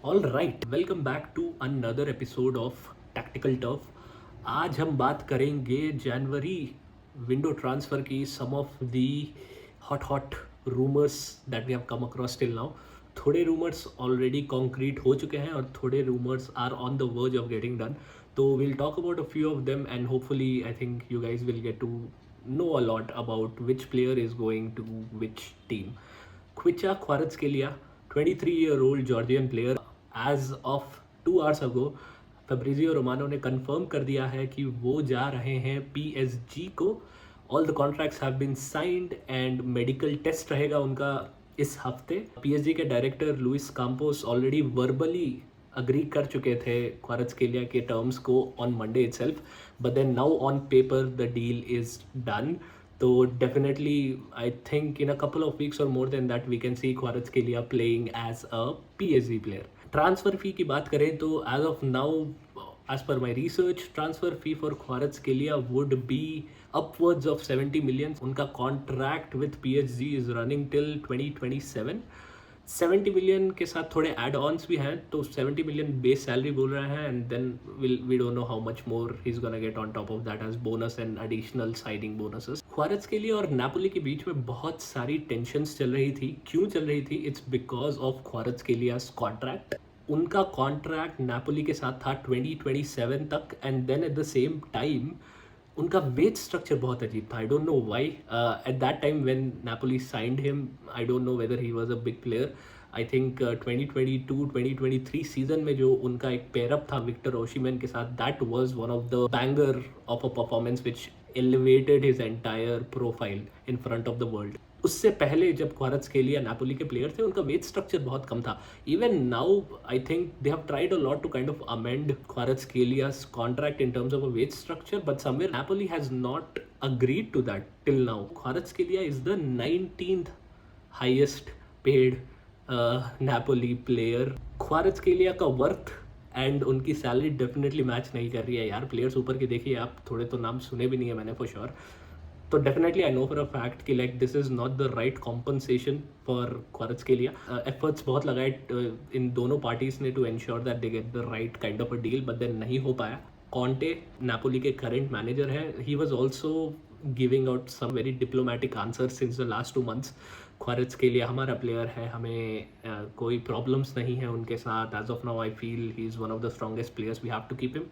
All right, welcome back to another episode of tactical turf. आज हम बात करेंगे जनवरी विंडो ट्रांसफ़र की, some of the hot hot rumours that we have come across till now. थोड़े rumours already concrete हो चुके हैं और थोड़े rumours are on the verge of getting done. तो will talk about a few of them and hopefully I think you guys will get to know a lot about which player is going to which team. Kvicha Kvaratskhelia, 23-year-old Georgian player, as of 2 hours ago Fabrizio Romano ने confirm कर दिया है कि वो जा रहे हैं PSG को। All the contracts have been signed and medical test रहेगा उनका इस हफ्ते। पीएसजी के director Luis Campos already verbally agree कर चुके थे क्वारत्स्केलिया के टर्म्स को on Monday itself, but then now on paper the deal is done. तो definitely I think in a couple of weeks और more than that we can see Kvaratskhelia playing as a PSG player. Transfer fee की बात करें तो as of now, as per my research, transfer fee for Kvaratskhelia would be upwards of 70 million. उनका contract with PSG is running till 2027. 70 million के साथ थोड़े add ons भी हैं, तो 70 मिलियन बेस सैलरी बोल रहे हैं and then we don't know how much more he is gonna get on top of that as bonus and additional signing bonuses. Kvaratskhelia और नापोली के बीच में बहुत सारी टेंशन्स चल रही थी। क्यों चल रही थी? It's because of Kvaratskhelia's contract. उनका कॉन्ट्रैक्ट नापोली के साथ था 2027 तक and then at the same time उनका वेज स्ट्रक्चर बहुत अजीब था। I don't know why at that time when Napoli signed him. I don't know whether he was a big player. I think 2022-2023 season में जो उनका एक pair up था Victor ओशिमेन के साथ, that was one of the banger of a performance which elevated his entire profile in front of the world. उससे पहले जब क्वारत्स्केलिया नापोली के प्लेयर थे, उनका वेज स्ट्रक्चर बहुत कम था। Even now I think they have tried a lot to kind of amend Kvaratskhelia's contract in terms of a wage structure, but somewhere Napoli has not agreed to that till now. Kvaratskhelia is the 19th highest paid Napoli player. क्वारत्स्केलिया का worth and उनकी salary definitely match नहीं कर रही है यार। Players ऊपर के देखिए आप, थोड़े तो नाम सुने भी नहीं है मैंने फॉर श्योर। तो definitely I know for a fact कि like this is not the right compensation for Kvaratskhelia. Efforts बहुत लगाए इन दोनों पार्टीज ने to ensure that they get the right kind of a deal, but then नहीं हो पाया। कॉन्टे नापोली के करंट मैनेजर हैं, he was also giving out some very diplomatic answer since the last 2 months। Kvaratskhelia हमारा player है, हमें कोई problems नहीं है उनके साथ। As of now I feel he is one of the strongest players, we have to keep him.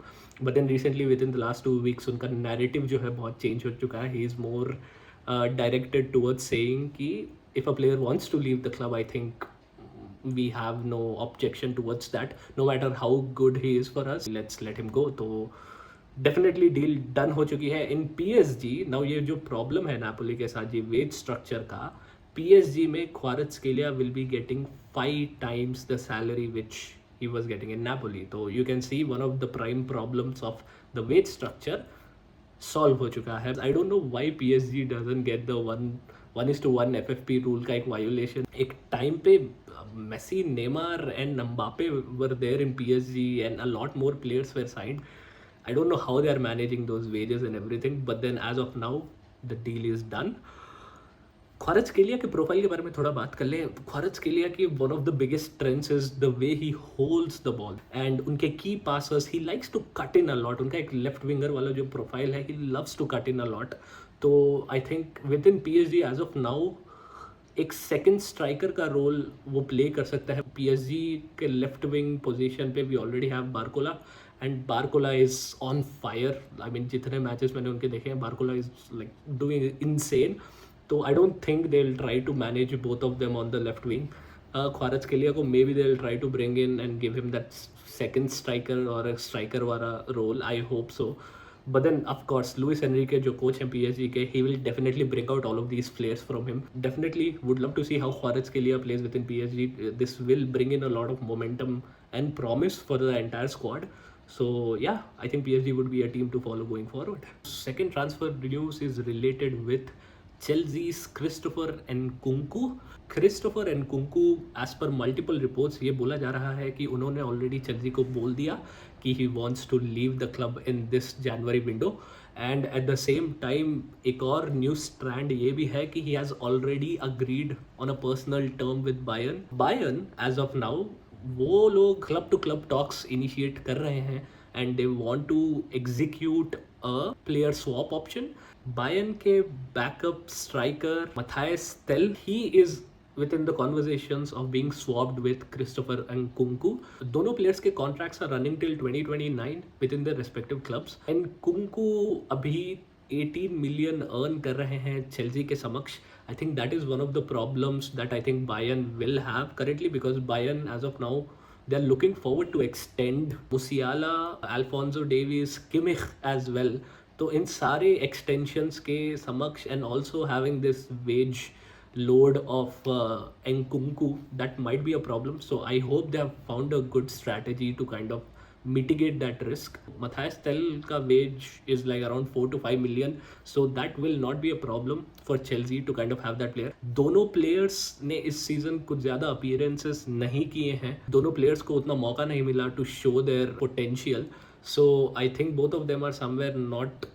But then recently within the last 2 weeks उनका narrative जो है बहुत चेंज हो चुका है। He is more directed towards saying कि if a player wants to leave the club, I think we have no objection towards that, no matter how good he is for us, let's let him go। तो definitely deal done हो चुकी है इन PSG. Now ये जो problem है Napoli के साथ ये वेज स्ट्रक्चर का, पीएसजी में Kvaratskhelia will be getting 5 times the salary which he was getting in Napoli. तो you can see one of the prime problems of the wage structure solve हो चुका है। I don't know why PSG doesn't get the 1:1 FFP rule का एक वायोलेशन। एक time पे Messi, Neymar and Mbappe were there in PSG and a lot more players were signed. I don't know how they are managing those wages and everything, but then as of now the deal is done। क्वारत्स्केलिया के profile के बारे में थोड़ा बात कर लें। Kvaratskhelia की one of the biggest strengths is the way he holds the ball and उनके key passes, he likes to cut in a lot. उनका एक लेफ्ट विंगर वाला जो प्रोफाइल है, he loves to cut in a lot. तो I think within PSG as of now एक second striker का role वो प्ले कर सकता है। पीएसजी के लेफ्ट विंग पोजीशन पे we already have Barcola and Barcola is on fire. I mean जितने मैचेस मैंने उनके देखे हैं, Barcola is like doing insane. तो I don't think they will try to manage both of them on the left wing. Kvaratskhelia को maybe they will try to bring in and give him that second striker और striker वाला role, I hope so. But then, of course, Luis Enrique, जो coach हैं PSG के, he will definitely bring out all of these players from him. Definitely would love to see how Kvaratskhelia plays within PSG. This will bring in a lot of momentum and promise for the entire squad. So yeah, I think PSG would be a team to follow going forward. Second transfer news is related with Chelsea's Christopher Nkunku। Christopher Nkunku, as पर multiple reports ये बोला जा रहा है कि उन्होंने already Chelsea को बोल दिया कि he wants to leave the club in this January window. And at the same time एक और न्यूज स्ट्रैंड ये भी है कि he has already agreed on a personal term with Bayern. Bayern as of now वो लोग club to club talks initiate कर रहे हैं and they want to execute a player swap option. Bayern के backup striker Matthias Tel, he is within the conversations of being swapped with Christopher Nkunku. दोनों players के contracts are running till 2029 within their respective clubs. Nkunku अभी 18 million earn कर रहे हैं Chelsea के समक्ष. I think that is one of the problems that I think Bayern will have currently, because Bayern as of now they're looking forward to extend Musiala, Alphonso Davies, Kimmich as well. तो इन सारे extensions के समक्ष and also having this wage load of Nkunku, that might be a problem. So I hope they have found a good strategy to kind of mitigate that risk. Matthias Tel ka wage is like around 4 to 5 million, so that will not be a problem for Chelsea to kind of have that player. दोनों players ने इस season कुछ ज़्यादा appearances नहीं किए हैं, दोनों players को उतना मौका नहीं मिला to show their potential. So I think both of them are somewhere not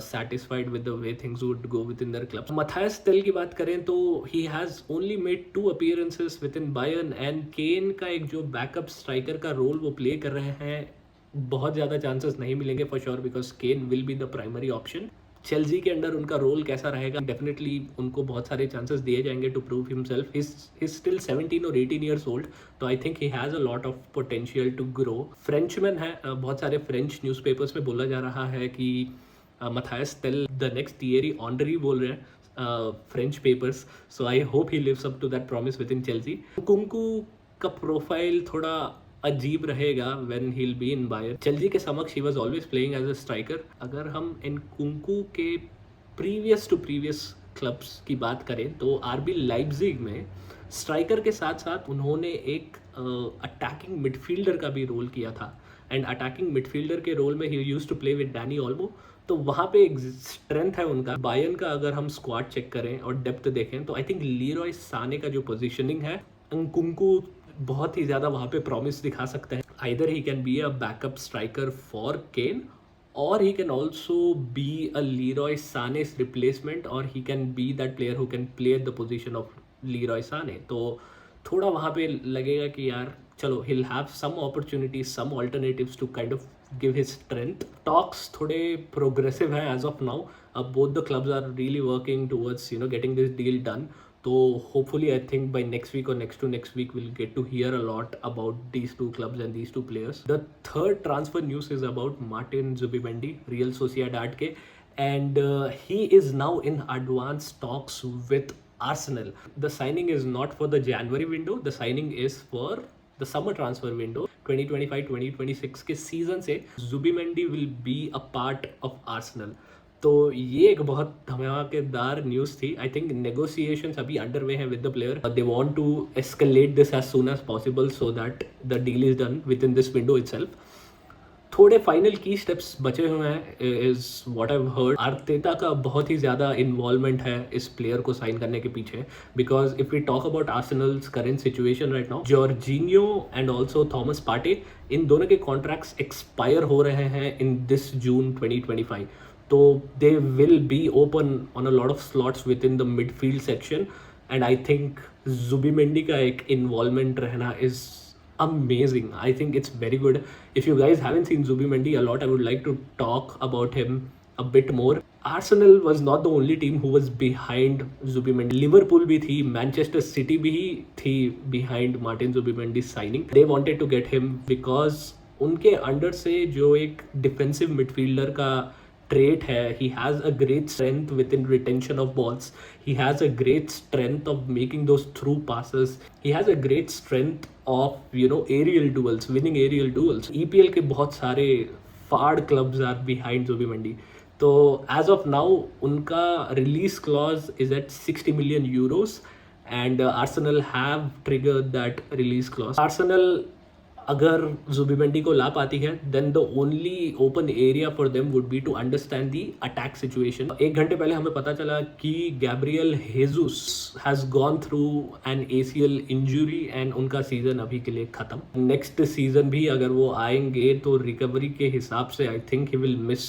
satisfied with the way things would go within their clubs. Matthias Tel की बात करें तो he has only made 2 appearances within Bayern, and Kane का एक जो backup striker का role वो play कर रहे हैं, बहुत ज़्यादा चांसेस नहीं मिलेंगे for sure, because Kane will be the primary option. Chelsea के अंडर उनका रोल कैसा रहेगा, डेफिनेटली उनको बहुत सारे चांसेस दिए जाएंगे to prove himself. He still 17 और 18 ईयर्स ओल्ड, तो I think he has a lot of potential to grow. Frenchman है, बहुत सारे फ्रेंच न्यूज़पेपर्स में बोला जा रहा है कि Matthias Tel the next Thierry Henry बोल रहे हैं French papers. So I hope he lives up to that promise within Chelsea. Nkunku का प्रोफाइल थोड़ा अजीब रहेगा when he will be in Bayern. Chelsea के समक्ष he was always playing as a striker. अगर हम इन कुंकू के प्रीवियस टू प्रीवियस क्लब्स की बात करें तो आरबी लाइप्जिग में स्ट्राइकर के साथ साथ उन्होंने एक अटैकिंग मिडफील्डर का भी रोल किया था, एंड अटैकिंग मिडफील्डर के रोल में he used to play with Dani Olmo. तो वहाँ पे एक स्ट्रेंथ है उनका. बायर्न का अगर हम स्क्वाड चेक करें और डेप्थ देखें तो आई थिंक लीरॉय साने का जो पोजीशनिंग है, अंकुंकू बहुत ही ज़्यादा वहाँ पे प्रॉमिस दिखा सकते हैं. Either he can be a backup striker for Kane, or he can also be a Leroy Sané's replacement, or he can be that player who can play at the position of Leroy Sané. तो थोड़ा वहाँ पे लगेगा कि यार चलो he'll have some opportunities, some alternatives to kind of give his strength. Talks थोड़े progressive हैं as of now. Both the clubs are really working towards getting this deal done. So hopefully I think by next week or next to next week we'll get to hear a lot about these two clubs and these two players. The third transfer news is about Martin Zubimendi, Real Sociedad ke, and he is now in advanced talks with Arsenal. The signing is not for the January window, the signing is for the summer transfer window 2025-2026 के season से Zubimendi will be a part of Arsenal. तो ये एक बहुत धमाकेदार news थी. I think negotiations अभी under way हैं with the player. They want to escalate this as soon as possible so that the deal is done within this window itself. थोड़े final की स्टेप्स बचे हुए हैं is what I have heard. Arteta का बहुत ही ज़्यादा involvement है इस प्लेयर को साइन करने के पीछे, because if we talk about Arsenal's current situation right now, Jorginho and also Thomas Partey, इन दोनों के कॉन्ट्रैक्ट्स एक्सपायर हो रहे हैं इन दिस जून 2025. तो they will be open on a lot of slots within the midfield section, and I think Zubimendi का एक involvement रहना is amazing. I think it's very good. If you guys haven't seen Zubimendi a lot, I would like to talk about him a bit more. Arsenal was not the only team who was behind Zubimendi. Liverpool भी थी, Manchester City भी थी behind Martin Zubimendi's signing. They wanted to get him because उनके under से जो एक defensive midfielder का trait है, he has a great strength within retention of balls, he has a great strength of making those through passes, he has a great strength of aerial duels, winning aerial duels. EPL के बहुत सारे फाड़ clubs are behind Zubimendi. तो as of now उनका release clause is at 60 million euros, and Arsenal have triggered that release clause. Arsenal अगर Zubimendi को ला पाती है then the only open area for them would be to understand the attack situation. 1 घंटे पहले हमें पता चला कि Gabriel Jesus has gone through an ACL injury and उनका सीज़न अभी के लिए ख़त्म. नेक्स्ट सीज़न भी अगर वो आएंगे तो रिकवरी के हिसाब से I think he will miss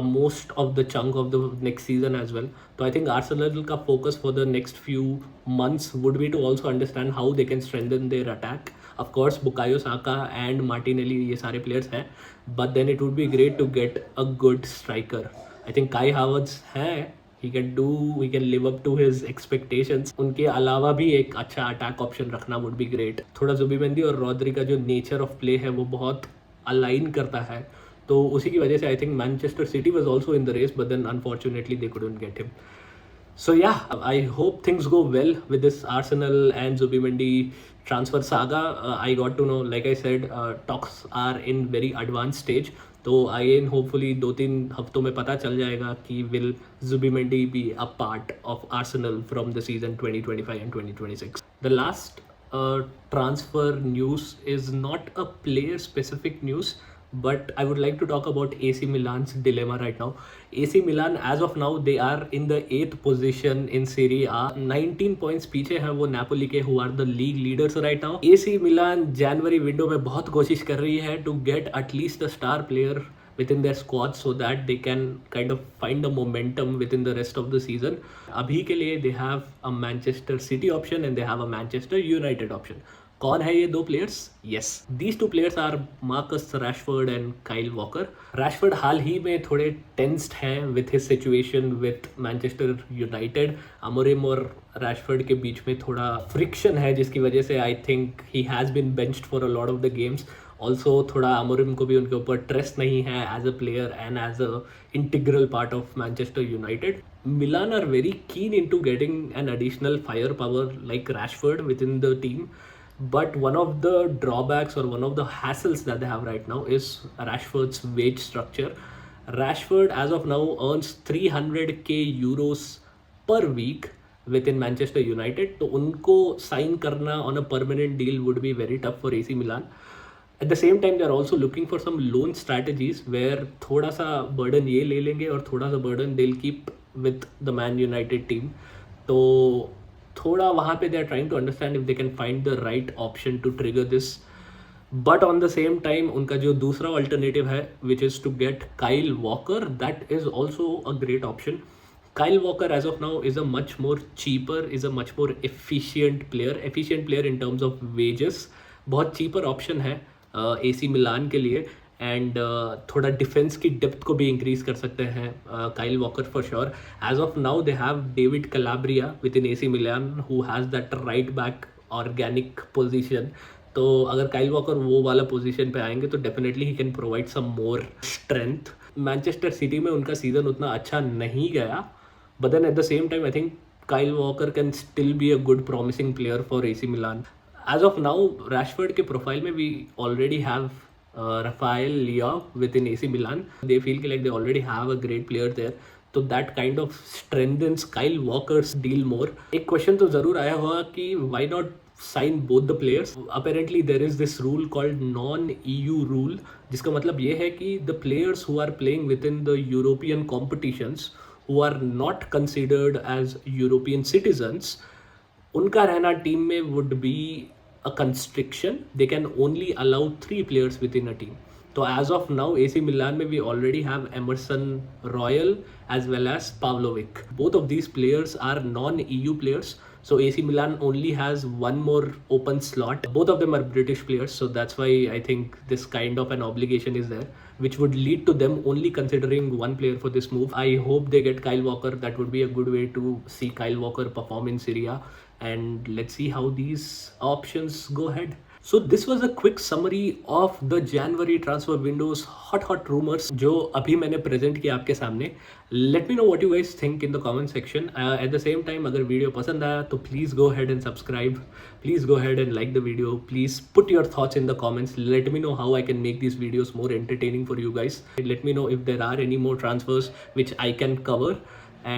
most of the chunk of the next season as well. So I think Arsenal का focus for the next few months would be to also understand how they can strengthen their attack. Of course Bukayo Saka and Martinelli ये सारे players हैं, but then it would be great to get a good striker. I think Kai Havertz है, he can live up to his expectations. उनके अलावा भी एक अच्छा attack option रखना would be great. थोड़ा जुबिमेंदी और रॉड्री का जो नेचर ऑफ प्ले है वो बहुत अलाइन करता है, तो उसी की वजह से I think Manchester City was also in the race, but then unfortunately they couldn't get him. So yeah, I hope things go well with this Arsenal and Zubimendi transfer saga. I got to know, like I said, talks are in very advanced stage. तो again hopefully 2-3 हफ्तों में पता चल जाएगा कि will Zubimendi be a part of Arsenal from the season 2025 and 2026. The last transfer news is not a player specific news, but I would like to talk about AC Milan's dilemma right now. AC Milan as of now they are in the 8th position in Serie A. 19 points पीछे है वो Napoli के, who are the league leaders right now. AC Milan January window में बहुत कोशिश कर रही है to get at least a star player within their squad so that they can kind of find a momentum within the rest of the season. अभी के लिए they have a Manchester City option and they have a Manchester United option. कौन है ये दो players? Yes, these two players are Marcus Rashford and Kyle Walker. Rashford हाल ही में थोड़े टेंस्ड हैं with his situation with Manchester United. Amorim और रैशफोर्ड के बीच में थोड़ा फ्रिक्शन है जिसकी वजह से I think he has been benched for a lot of the games. Also थोड़ा अमोरिम को भी उनके ऊपर ट्रस्ट नहीं है as a player and as an integral part of Manchester United. Milan are very keen into getting an additional firepower like Rashford within the team. But one of the drawbacks or one of the hassles that they have right now is Rashford's wage structure. Rashford as of now earns 300k euros per week within Manchester United. तो उनको sign करना on a permanent deal would be very tough for AC Milan. At the same time they are also looking for some loan strategies where थोड़ा सा burden ये ले लेंगे और थोड़ा सा burden they'll keep with the Man United team. तो थोड़ा वहाँ पे they are trying to understand if they can find the right option to trigger this. But on the same time उनका जो दूसरा alternative है which is to get Kyle Walker, that is also a great option. Kyle Walker as of now is a much more cheaper, is a much more efficient player in terms of wages. बहुत cheaper option है AC मिलान के लिए and थोड़ा defence की depth को भी increase कर सकते हैं Kyle Walker for sure. As of now they have Davide Calabria within AC Milan who has that right back organic position. तो अगर काइल वॉकर वो वाला पोजीशन पे आएंगे तो definitely he can provide some more strength. Manchester City में उनका season उतना अच्छा नहीं गया, but then at the same time I think Kyle Walker can still be a good promising player for AC Milan. As of now Rashford के profile में we already have Rafael Leao within AC Milan. They feel like they already have a great player there. So that kind of strengthens Kyle Walker's deal more. एक question तो ज़रूर आया होगा कि why not sign both the players? Apparently there is this rule called non-EU rule, जिसका मतलब ये है कि the players who are playing within the European competitions who are not considered as European citizens, उनका रहना टीम में would be a constriction. They can only allow 3 players within a team. So as of now AC Milan में we already have Emerson Royal as well as Pavlovic. Both of these players are non-EU players. So AC Milan only has one more open slot. Both of them are British players, so that's why I think this kind of an obligation is there, which would lead to them only considering one player for this move. I hope they get Kyle Walker. That would be a good way to see Kyle Walker perform in Serie A. And let's see how these options go ahead. So this was a quick summary of the January transfer windows hot rumors जो अभी मैंने present किया आपके सामने. Let me know what you guys think in the comment section. At the same time अगर video पसंद आया तो please go ahead and subscribe. Please go ahead and like the video. Please put your thoughts in the comments. Let me know how I can make these videos more entertaining for you guys. Let me know if there are any more transfers which I can cover.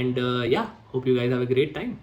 And yeah, hope you guys have a great time.